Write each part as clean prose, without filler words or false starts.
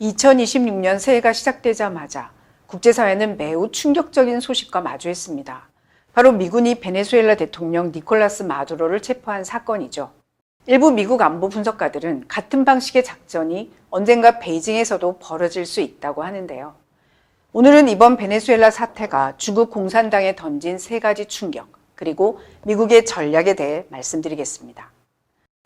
2026년 새해가 시작되자마자 국제사회는 매우 충격적인 소식과 마주했습니다. 바로 미군이 베네수엘라 대통령 니콜라스 마두로를 체포한 사건이죠. 일부 미국 안보 분석가들은 같은 방식의 작전이 언젠가 베이징에서도 벌어질 수 있다고 하는데요. 오늘은 이번 베네수엘라 사태가 중국 공산당에 던진 세 가지 충격, 그리고 미국의 전략에 대해 말씀드리겠습니다.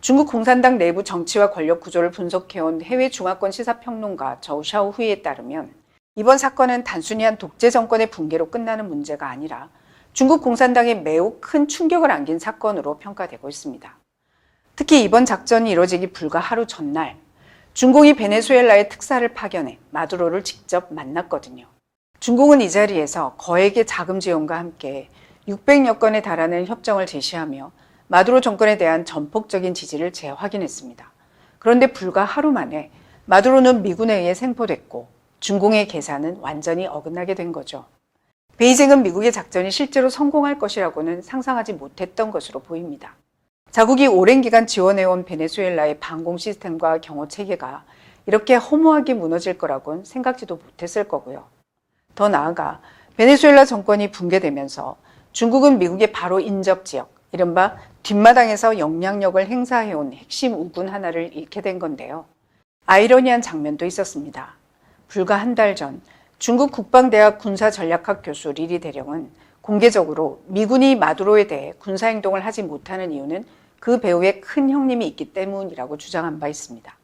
중국 공산당 내부 정치와 권력 구조를 분석해온 해외 중화권 시사평론가 저우 샤오후이에 따르면 이번 사건은 단순히 한 독재 정권의 붕괴로 끝나는 문제가 아니라 중국 공산당에 매우 큰 충격을 안긴 사건으로 평가되고 있습니다. 특히 이번 작전이 이뤄지기 불과 하루 전날 중공이 베네수엘라의 특사를 파견해 마두로를 직접 만났거든요. 중공은 이 자리에서 거액의 자금 지원과 함께 600여 건에 달하는 협정을 제시하며 마두로 정권에 대한 전폭적인 지지를 재확인했습니다. 그런데 불과 하루 만에 마두로는 미군에 의해 생포됐고 중공의 계산은 완전히 어긋나게 된 거죠. 베이징은 미국의 작전이 실제로 성공할 것이라고는 상상하지 못했던 것으로 보입니다. 자국이 오랜 기간 지원해온 베네수엘라의 방공 시스템과 경호 체계가 이렇게 허무하게 무너질 거라고는 생각지도 못했을 거고요. 더 나아가 베네수엘라 정권이 붕괴되면서 중국은 미국의 바로 인접 지역, 이른바 뒷마당에서 영향력을 행사해온 핵심 우군 하나를 잃게 된 건데요. 아이러니한 장면도 있었습니다. 불과 한 달 전 중국 국방대학 군사전략학 교수 리리 대령은 공개적으로 미군이 마두로에 대해 군사행동을 하지 못하는 이유는 그 배후에 큰 형님이 있기 때문이라고 주장한 바 있습니다.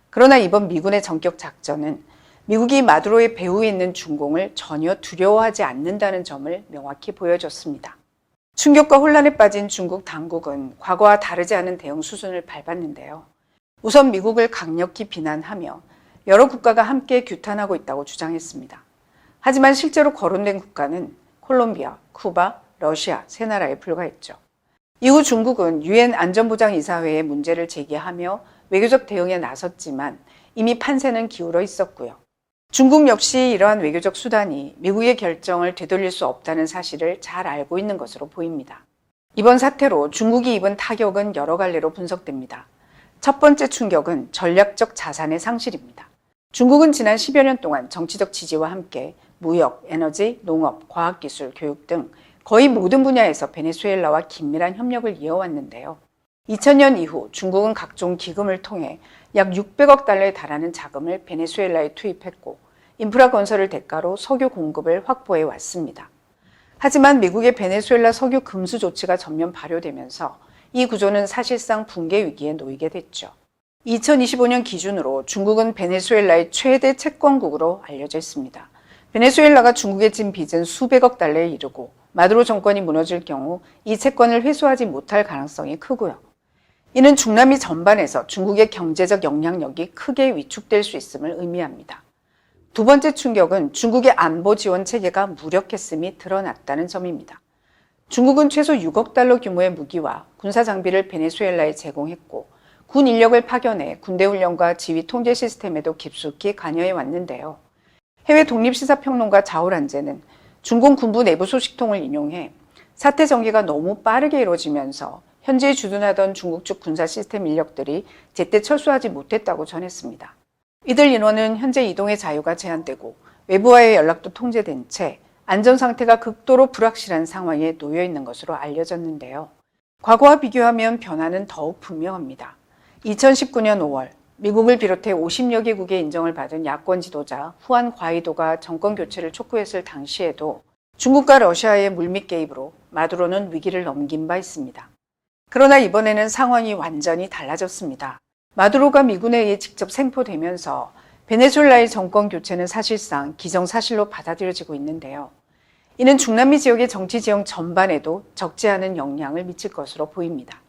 그러나 이번 미군의 전격 작전은 미국이 마두로의 배후에 있는 중공을 전혀 두려워하지 않는다는 점을 명확히 보여줬습니다. 충격과 혼란에 빠진 중국 당국은 과거와 다르지 않은 대응 수순을 밟았는데요. 우선 미국을 강력히 비난하며 여러 국가가 함께 규탄하고 있다고 주장했습니다. 하지만 실제로 거론된 국가는 콜롬비아, 쿠바, 러시아 세 나라에 불과했죠. 이후 중국은 유엔 안전보장이사회에 문제를 제기하며 외교적 대응에 나섰지만 이미 판세는 기울어 있었고요. 중국 역시 이러한 외교적 수단이 미국의 결정을 되돌릴 수 없다는 사실을 잘 알고 있는 것으로 보입니다. 이번 사태로 중국이 입은 타격은 여러 갈래로 분석됩니다. 첫 번째 충격은 전략적 자산의 상실입니다. 중국은 지난 10여 년 동안 정치적 지지와 함께 무역, 에너지, 농업, 과학기술, 교육 등 거의 모든 분야에서 베네수엘라와 긴밀한 협력을 이어왔는데요. 2000년 이후 중국은 각종 기금을 통해 약 600억 달러에 달하는 자금을 베네수엘라에 투입했고 인프라 건설을 대가로 석유 공급을 확보해 왔습니다. 하지만 미국의 베네수엘라 석유 금수 조치가 전면 발효되면서 이 구조는 사실상 붕괴 위기에 놓이게 됐죠. 2025년 기준으로 중국은 베네수엘라의 최대 채권국으로 알려져 있습니다. 베네수엘라가 중국에 진 빚은 수백억 달러에 이르고 마두로 정권이 무너질 경우 이 채권을 회수하지 못할 가능성이 크고요. 이는 중남미 전반에서 중국의 경제적 영향력이 크게 위축될 수 있음을 의미합니다. 두 번째 충격은 중국의 안보 지원 체계가 무력했음이 드러났다는 점입니다. 중국은 최소 6억 달러 규모의 무기와 군사 장비를 베네수엘라에 제공했고 군 인력을 파견해 군대 훈련과 지휘 통제 시스템에도 깊숙이 관여해 왔는데요. 해외 독립시사평론가 자오란제는 중공 군부 내부 소식통을 인용해 사태 전개가 너무 빠르게 이루어지면서 현지에 주둔하던 중국 측 군사 시스템 인력들이 제때 철수하지 못했다고 전했습니다. 이들 인원은 현재 이동의 자유가 제한되고 외부와의 연락도 통제된 채 안전 상태가 극도로 불확실한 상황에 놓여 있는 것으로 알려졌는데요. 과거와 비교하면 변화는 더욱 분명합니다. 2019년 5월 미국을 비롯해 50여 개국의 인정을 받은 야권 지도자 후안 과이도가 정권 교체를 촉구했을 당시에도 중국과 러시아의 물밑 개입으로 마두로는 위기를 넘긴 바 있습니다. 그러나 이번에는 상황이 완전히 달라졌습니다. 마두로가 미군에 의해 직접 생포되면서 베네수엘라의 정권 교체는 사실상 기정사실로 받아들여지고 있는데요. 이는 중남미 지역의 정치 지형 전반에도 적지 않은 영향을 미칠 것으로 보입니다.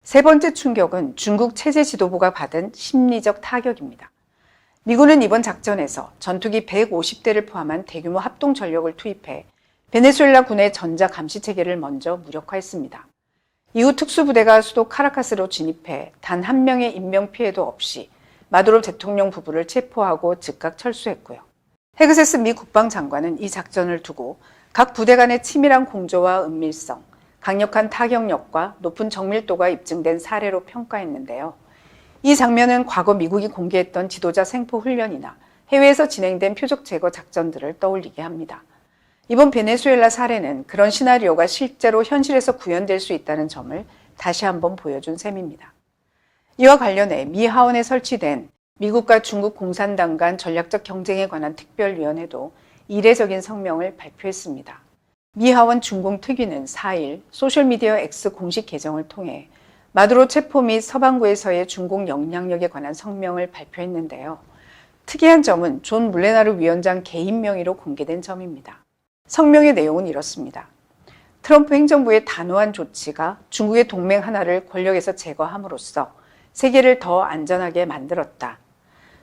세 번째 충격은 중국 체제 지도부가 받은 심리적 타격입니다. 미군은 이번 작전에서 전투기 150대를 포함한 대규모 합동 전력을 투입해 베네수엘라 군의 전자 감시 체계를 먼저 무력화했습니다. 이후 특수부대가 수도 카라카스로 진입해 단 한 명의 인명 피해도 없이 마두로 대통령 부부를 체포하고 즉각 철수했고요. 헤그세스 미 국방장관은 이 작전을 두고 각 부대 간의 치밀한 공조와 은밀성, 강력한 타격력과 높은 정밀도가 입증된 사례로 평가했는데요. 이 장면은 과거 미국이 공개했던 지도자 생포 훈련이나 해외에서 진행된 표적 제거 작전들을 떠올리게 합니다. 이번 베네수엘라 사례는 그런 시나리오가 실제로 현실에서 구현될 수 있다는 점을 다시 한번 보여준 셈입니다. 이와 관련해 미 하원에 설치된 미국과 중국 공산당 간 전략적 경쟁에 관한 특별위원회도 이례적인 성명을 발표했습니다. 미 하원 중공특위는 4일 소셜미디어 X 공식 계정을 통해 마두로 체포 및 서방구에서의 중공 영향력에 관한 성명을 발표했는데요. 특이한 점은 존 물레나르 위원장 개인 명의로 공개된 점입니다. 성명의 내용은 이렇습니다. 트럼프 행정부의 단호한 조치가 중국의 동맹 하나를 권력에서 제거함으로써 세계를 더 안전하게 만들었다.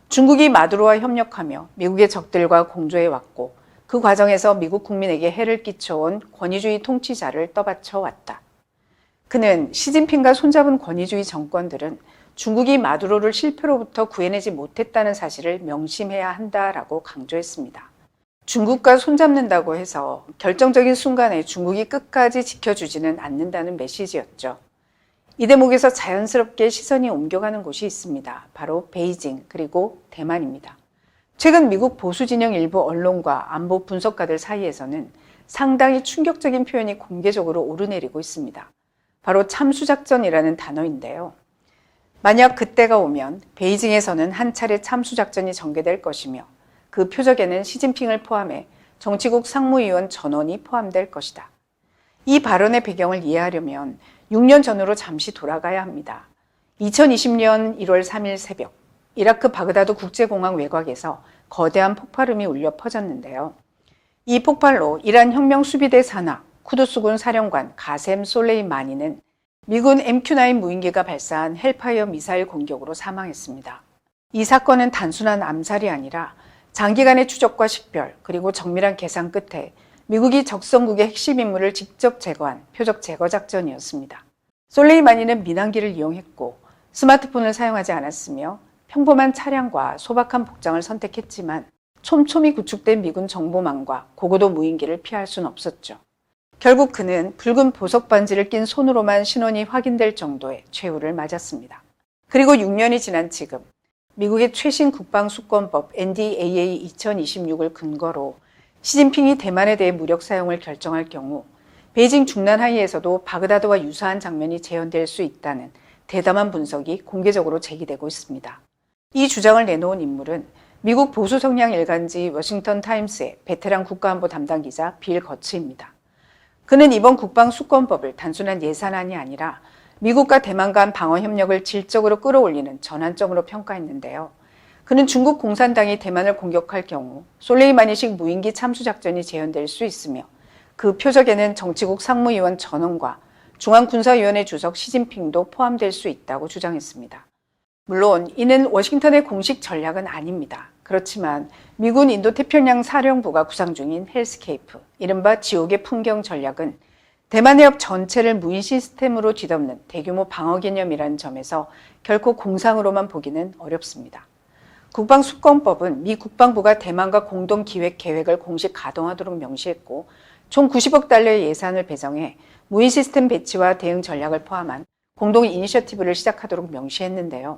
중국이 마두로와 협력하며 미국의 적들과 공조해왔고 그 과정에서 미국 국민에게 해를 끼쳐온 권위주의 통치자를 떠받쳐왔다. 그는 시진핑과 손잡은 권위주의 정권들은 중국이 마두로를 실패로부터 구해내지 못했다는 사실을 명심해야 한다라고 강조했습니다. 중국과 손잡는다고 해서 결정적인 순간에 중국이 끝까지 지켜주지는 않는다는 메시지였죠. 이 대목에서 자연스럽게 시선이 옮겨가는 곳이 있습니다. 바로 베이징 그리고 대만입니다. 최근 미국 보수 진영 일부 언론과 안보 분석가들 사이에서는 상당히 충격적인 표현이 공개적으로 오르내리고 있습니다. 바로 참수작전이라는 단어인데요. 만약 그때가 오면 베이징에서는 한 차례 참수작전이 전개될 것이며 그 표적에는 시진핑을 포함해 정치국 상무위원 전원이 포함될 것이다. 이 발언의 배경을 이해하려면 6년 전으로 잠시 돌아가야 합니다. 2020년 1월 3일 새벽, 이라크 바그다드 국제공항 외곽에서 거대한 폭발음이 울려 퍼졌는데요. 이 폭발로 이란 혁명수비대 산하 쿠두스군 사령관 가셈 솔레이마니는 미군 MQ-9 무인기가 발사한 헬파이어 미사일 공격으로 사망했습니다. 이 사건은 단순한 암살이 아니라 장기간의 추적과 식별 그리고 정밀한 계산 끝에 미국이 적성국의 핵심 인물을 직접 제거한 표적 제거 작전이었습니다. 솔레이마니는 민항기를 이용했고 스마트폰을 사용하지 않았으며 평범한 차량과 소박한 복장을 선택했지만 촘촘히 구축된 미군 정보망과 고고도 무인기를 피할 수는 없었죠. 결국 그는 붉은 보석 반지를 낀 손으로만 신원이 확인될 정도의 최후를 맞았습니다. 그리고 6년이 지난 지금 미국의 최신 국방수권법 NDAA 2026을 근거로 시진핑이 대만에 대해 무력 사용을 결정할 경우 베이징 중난 하이에서도 바그다드와 유사한 장면이 재현될 수 있다는 대담한 분석이 공개적으로 제기되고 있습니다. 이 주장을 내놓은 인물은 미국 보수 성향 일간지 워싱턴 타임스의 베테랑 국가안보 담당 기자 빌 거츠입니다. 그는 이번 국방수권법을 단순한 예산안이 아니라 미국과 대만 간 방어 협력을 질적으로 끌어올리는 전환점으로 평가했는데요. 그는 중국 공산당이 대만을 공격할 경우 솔레이마니식 무인기 참수작전이 재현될 수 있으며 그 표적에는 정치국 상무위원 전원과 중앙군사위원회 주석 시진핑도 포함될 수 있다고 주장했습니다. 물론 이는 워싱턴의 공식 전략은 아닙니다. 그렇지만 미군 인도태평양 사령부가 구상 중인 헬스케이프, 이른바 지옥의 풍경 전략은 대만 해협 전체를 무인 시스템으로 뒤덮는 대규모 방어 개념이라는 점에서 결코 공상으로만 보기는 어렵습니다. 국방수권법은 미 국방부가 대만과 공동 기획 계획을 공식 가동하도록 명시했고 총 90억 달러의 예산을 배정해 무인 시스템 배치와 대응 전략을 포함한 공동 이니셔티브를 시작하도록 명시했는데요.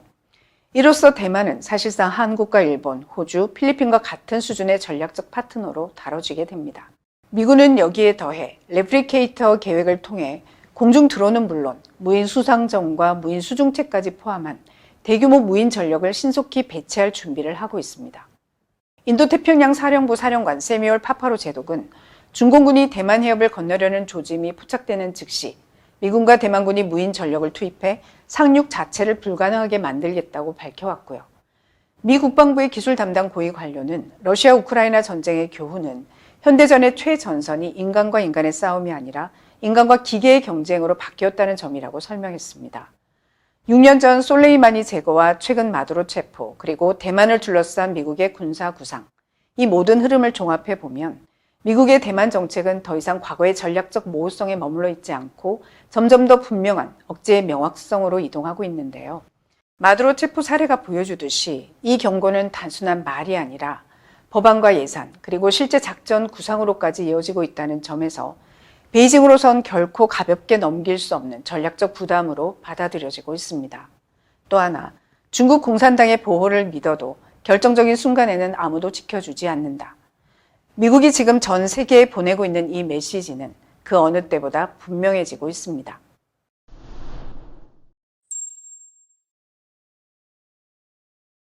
이로써 대만은 사실상 한국과 일본, 호주, 필리핀과 같은 수준의 전략적 파트너로 다뤄지게 됩니다. 미군은 여기에 더해 레플리케이터 계획을 통해 공중 드론은 물론 무인 수상정과 무인 수중체까지 포함한 대규모 무인 전력을 신속히 배치할 준비를 하고 있습니다. 인도태평양 사령부 사령관 세뮤얼 파파로 제독은 중공군이 대만 해협을 건너려는 조짐이 포착되는 즉시 미군과 대만군이 무인 전력을 투입해 상륙 자체를 불가능하게 만들겠다고 밝혀왔고요. 미 국방부의 기술 담당 고위 관료는 러시아 우크라이나 전쟁의 교훈은 현대전의 최전선이 인간과 인간의 싸움이 아니라 인간과 기계의 경쟁으로 바뀌었다는 점이라고 설명했습니다. 6년 전 솔레이마니 제거와 최근 마두로 체포, 그리고 대만을 둘러싼 미국의 군사 구상, 이 모든 흐름을 종합해 보면 미국의 대만 정책은 더 이상 과거의 전략적 모호성에 머물러 있지 않고 점점 더 분명한 억제의 명확성으로 이동하고 있는데요. 마두로 체포 사례가 보여주듯이 이 경고는 단순한 말이 아니라 법안과 예산, 그리고 실제 작전 구상으로까지 이어지고 있다는 점에서 베이징으로선 결코 가볍게 넘길 수 없는 전략적 부담으로 받아들여지고 있습니다. 또 하나, 중국 공산당의 보호를 믿어도 결정적인 순간에는 아무도 지켜주지 않는다. 미국이 지금 전 세계에 보내고 있는 이 메시지는 그 어느 때보다 분명해지고 있습니다.